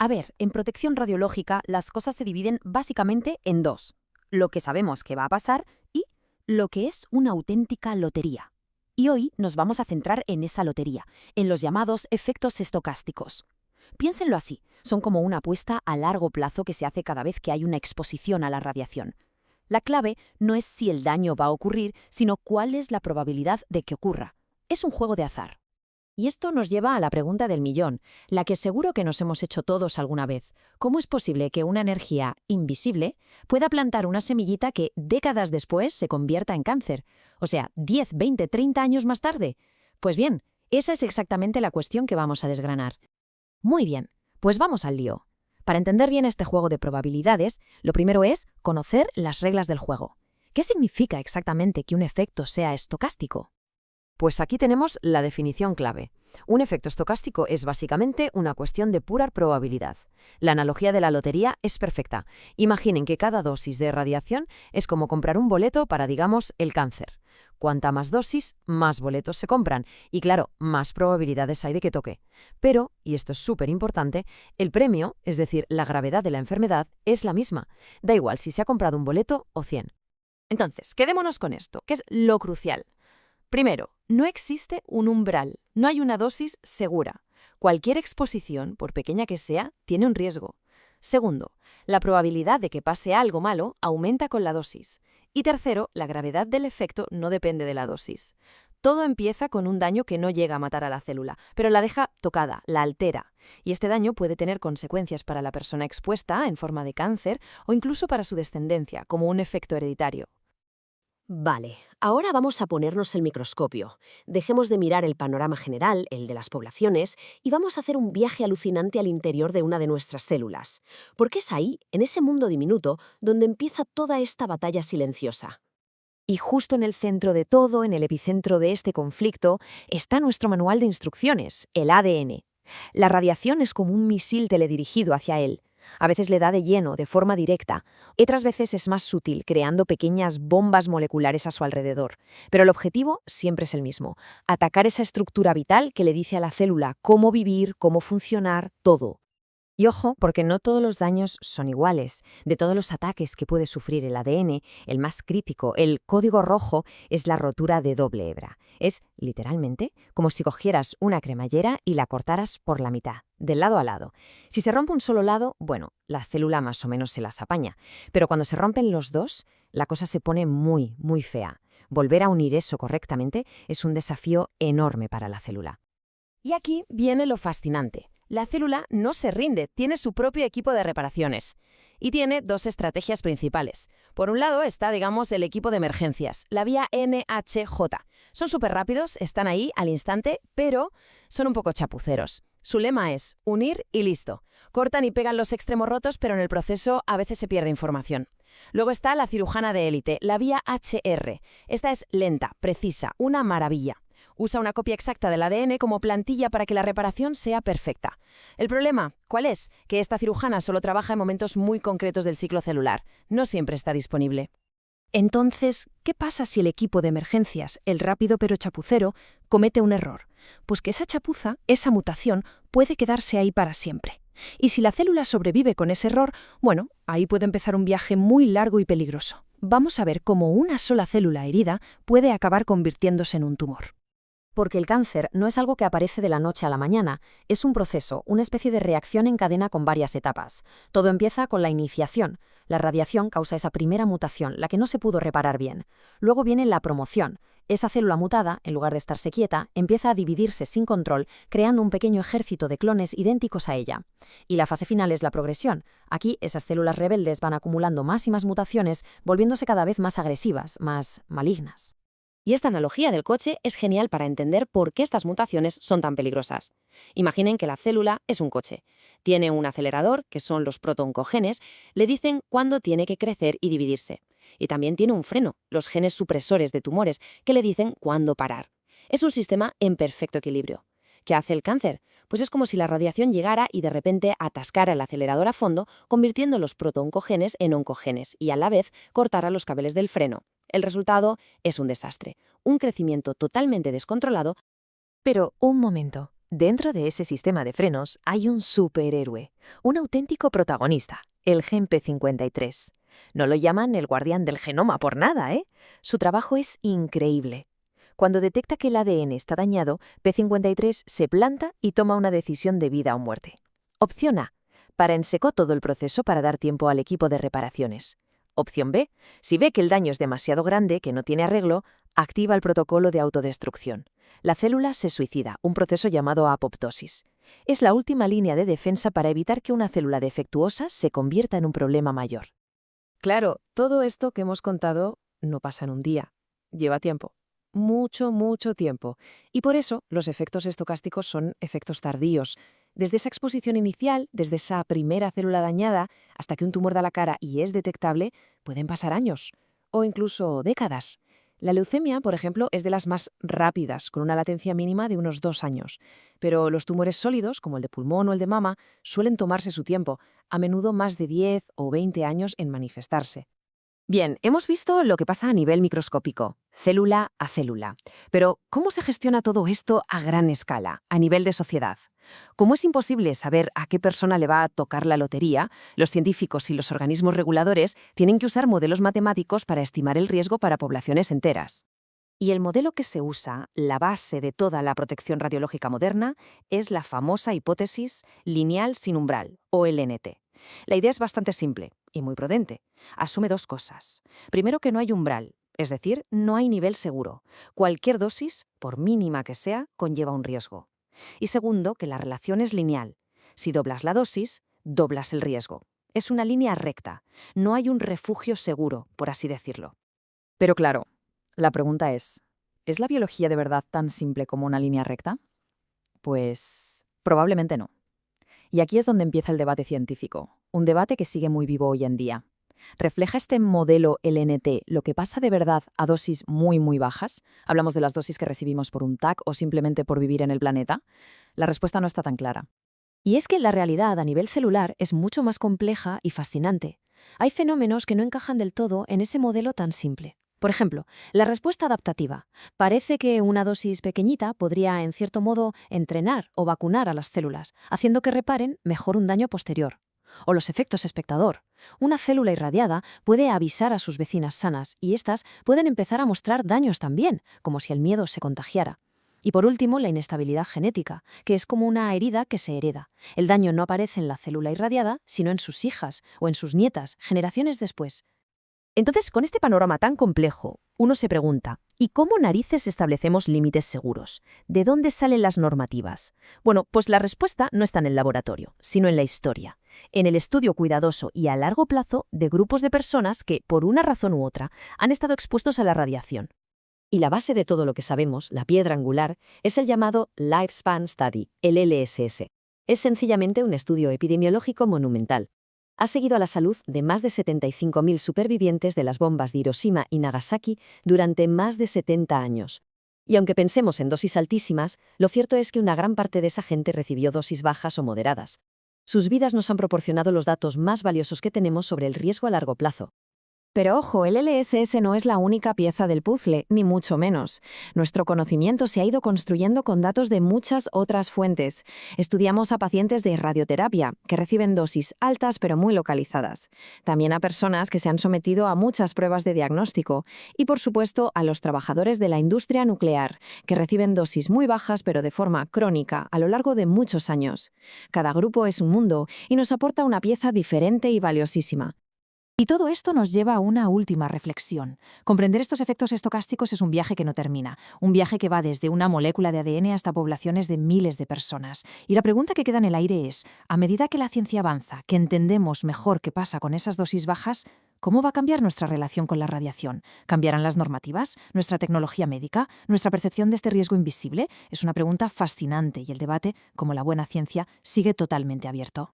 A ver, en protección radiológica las cosas se dividen básicamente en dos: lo que sabemos que va a pasar y lo que es una auténtica lotería. Y hoy nos vamos a centrar en esa lotería, en los llamados efectos estocásticos. Piénsenlo así, son como una apuesta a largo plazo que se hace cada vez que hay una exposición a la radiación. La clave no es si el daño va a ocurrir, sino cuál es la probabilidad de que ocurra. Es un juego de azar. Y esto nos lleva a la pregunta del millón, la que seguro que nos hemos hecho todos alguna vez. ¿Cómo es posible que una energía invisible pueda plantar una semillita que décadas después se convierta en cáncer? O sea, 10, 20, 30 años más tarde. Pues bien, esa es exactamente la cuestión que vamos a desgranar. Muy bien, pues vamos al lío. Para entender bien este juego de probabilidades, lo primero es conocer las reglas del juego. ¿Qué significa exactamente que un efecto sea estocástico? Pues aquí tenemos la definición clave. Un efecto estocástico es básicamente una cuestión de pura probabilidad. La analogía de la lotería es perfecta. Imaginen que cada dosis de radiación es como comprar un boleto para, digamos, el cáncer. Cuanta más dosis, más boletos se compran y, claro, más probabilidades hay de que toque. Pero, y esto es súper importante, el premio, es decir, la gravedad de la enfermedad, es la misma. Da igual si se ha comprado un boleto o 100. Entonces, quedémonos con esto, que es lo crucial. Primero, no existe un umbral, no hay una dosis segura. Cualquier exposición, por pequeña que sea, tiene un riesgo. Segundo, la probabilidad de que pase algo malo aumenta con la dosis. Y tercero, la gravedad del efecto no depende de la dosis. Todo empieza con un daño que no llega a matar a la célula, pero la deja tocada, la altera. Y este daño puede tener consecuencias para la persona expuesta en forma de cáncer o incluso para su descendencia, como un efecto hereditario. Vale, ahora vamos a ponernos el microscopio. Dejemos de mirar el panorama general, el de las poblaciones, y vamos a hacer un viaje alucinante al interior de una de nuestras células. Porque es ahí, en ese mundo diminuto, donde empieza toda esta batalla silenciosa. Y justo en el centro de todo, en el epicentro de este conflicto, está nuestro manual de instrucciones, el ADN. La radiación es como un misil teledirigido hacia él. A veces le da de lleno, de forma directa. Otras veces es más sutil, creando pequeñas bombas moleculares a su alrededor. Pero el objetivo siempre es el mismo: atacar esa estructura vital que le dice a la célula cómo vivir, cómo funcionar, todo. Y ojo, porque no todos los daños son iguales. De todos los ataques que puede sufrir el ADN, el más crítico, el código rojo, es la rotura de doble hebra. Es, literalmente, como si cogieras una cremallera y la cortaras por la mitad, de lado a lado. Si se rompe un solo lado, bueno, la célula más o menos se las apaña. Pero cuando se rompen los dos, la cosa se pone muy, muy fea. Volver a unir eso correctamente es un desafío enorme para la célula. Y aquí viene lo fascinante. La célula no se rinde, tiene su propio equipo de reparaciones. Y tiene dos estrategias principales. Por un lado está, digamos, el equipo de emergencias, la vía NHJ. Son súper rápidos, están ahí al instante, pero son un poco chapuceros. Su lema es unir y listo. Cortan y pegan los extremos rotos, pero en el proceso a veces se pierde información. Luego está la cirujana de élite, la vía HR. Esta es lenta, precisa, una maravilla. Usa una copia exacta del ADN como plantilla para que la reparación sea perfecta. El problema, ¿cuál es? Que esta cirujana solo trabaja en momentos muy concretos del ciclo celular. No siempre está disponible. Entonces, ¿qué pasa si el equipo de emergencias, el rápido pero chapucero, comete un error? Pues que esa chapuza, esa mutación, puede quedarse ahí para siempre. Y si la célula sobrevive con ese error, bueno, ahí puede empezar un viaje muy largo y peligroso. Vamos a ver cómo una sola célula herida puede acabar convirtiéndose en un tumor. Porque el cáncer no es algo que aparece de la noche a la mañana, es un proceso, una especie de reacción en cadena con varias etapas. Todo empieza con la iniciación. La radiación causa esa primera mutación, la que no se pudo reparar bien. Luego viene la promoción. Esa célula mutada, en lugar de estarse quieta, empieza a dividirse sin control, creando un pequeño ejército de clones idénticos a ella. Y la fase final es la progresión. Aquí esas células rebeldes van acumulando más y más mutaciones, volviéndose cada vez más agresivas, más malignas. Y esta analogía del coche es genial para entender por qué estas mutaciones son tan peligrosas. Imaginen que la célula es un coche. Tiene un acelerador, que son los protooncogenes, le dicen cuándo tiene que crecer y dividirse. Y también tiene un freno, los genes supresores de tumores, que le dicen cuándo parar. Es un sistema en perfecto equilibrio. ¿Qué hace el cáncer? Pues es como si la radiación llegara y de repente atascara el acelerador a fondo, convirtiendo los protooncogenes en oncogenes y a la vez cortara los cables del freno. El resultado es un desastre, un crecimiento totalmente descontrolado. Pero, un momento, Dentro de ese sistema de frenos hay un superhéroe, un auténtico protagonista, el gen P53. No lo llaman el guardián del genoma por nada, ¿eh? Su trabajo es increíble. Cuando detecta que el ADN está dañado, P53 se planta y toma una decisión de vida o muerte. Opción A: para en seco todo el proceso para dar tiempo al equipo de reparaciones. Opción B: si ve que el daño es demasiado grande, que no tiene arreglo, activa el protocolo de autodestrucción. La célula se suicida, un proceso llamado apoptosis. Es la última línea de defensa para evitar que una célula defectuosa se convierta en un problema mayor. Claro, todo esto que hemos contado no pasa en un día. Lleva tiempo. Mucho, mucho tiempo. Y por eso los efectos estocásticos son efectos tardíos. Desde esa exposición inicial, desde esa primera célula dañada, hasta que un tumor da la cara y es detectable, pueden pasar años o incluso décadas. La leucemia, por ejemplo, es de las más rápidas, con una latencia mínima de unos 2 años. Pero los tumores sólidos, como el de pulmón o el de mama, suelen tomarse su tiempo, a menudo más de 10 o 20 años en manifestarse. Bien, hemos visto lo que pasa a nivel microscópico, célula a célula. Pero, ¿cómo se gestiona todo esto a gran escala, a nivel de sociedad? Como es imposible saber a qué persona le va a tocar la lotería, los científicos y los organismos reguladores tienen que usar modelos matemáticos para estimar el riesgo para poblaciones enteras. Y el modelo que se usa, la base de toda la protección radiológica moderna, es la famosa hipótesis lineal sin umbral, o LNT. La idea es bastante simple y muy prudente. Asume dos cosas. Primero, que no hay umbral, es decir, no hay nivel seguro. Cualquier dosis, por mínima que sea, conlleva un riesgo. Y segundo, que la relación es lineal. Si doblas la dosis, doblas el riesgo. Es una línea recta. No hay un refugio seguro, por así decirlo. Pero claro, la pregunta ¿es la biología de verdad tan simple como una línea recta? Pues probablemente no. Y aquí es donde empieza el debate científico, un debate que sigue muy vivo hoy en día. ¿Refleja este modelo LNT lo que pasa de verdad a dosis muy, muy bajas? ¿Hablamos de las dosis que recibimos por un TAC o simplemente por vivir en el planeta? La respuesta no está tan clara. Y es que la realidad a nivel celular es mucho más compleja y fascinante. Hay fenómenos que no encajan del todo en ese modelo tan simple. Por ejemplo, la respuesta adaptativa. Parece que una dosis pequeñita podría, en cierto modo, entrenar o vacunar a las células, haciendo que reparen mejor un daño posterior. O los efectos espectador. Una célula irradiada puede avisar a sus vecinas sanas y éstas pueden empezar a mostrar daños también, como si el miedo se contagiara. Y por último, la inestabilidad genética, que es como una herida que se hereda. El daño no aparece en la célula irradiada, sino en sus hijas o en sus nietas, generaciones después. Entonces, con este panorama tan complejo, uno se pregunta, ¿y cómo narices establecemos límites seguros? ¿De dónde salen las normativas? Bueno, pues la respuesta no está en el laboratorio, sino en la historia, en el estudio cuidadoso y a largo plazo de grupos de personas que, por una razón u otra, han estado expuestos a la radiación. Y la base de todo lo que sabemos, la piedra angular, es el llamado Lifespan Study, el LSS. Es sencillamente un estudio epidemiológico monumental. Ha seguido a la salud de más de 75.000 supervivientes de las bombas de Hiroshima y Nagasaki durante más de 70 años. Y aunque pensemos en dosis altísimas, lo cierto es que una gran parte de esa gente recibió dosis bajas o moderadas. Sus vidas nos han proporcionado los datos más valiosos que tenemos sobre el riesgo a largo plazo. Pero ojo, el LSS no es la única pieza del puzzle, ni mucho menos. Nuestro conocimiento se ha ido construyendo con datos de muchas otras fuentes. Estudiamos a pacientes de radioterapia, que reciben dosis altas pero muy localizadas. También a personas que se han sometido a muchas pruebas de diagnóstico. Y por supuesto a los trabajadores de la industria nuclear, que reciben dosis muy bajas pero de forma crónica a lo largo de muchos años. Cada grupo es un mundo y nos aporta una pieza diferente y valiosísima. Y todo esto nos lleva a una última reflexión. Comprender estos efectos estocásticos es un viaje que no termina, un viaje que va desde una molécula de ADN hasta poblaciones de miles de personas. Y la pregunta que queda en el aire es, a medida que la ciencia avanza, que entendemos mejor qué pasa con esas dosis bajas, ¿cómo va a cambiar nuestra relación con la radiación? ¿Cambiarán las normativas? ¿Nuestra tecnología médica? ¿Nuestra percepción de este riesgo invisible? Es una pregunta fascinante y el debate, como la buena ciencia, sigue totalmente abierto.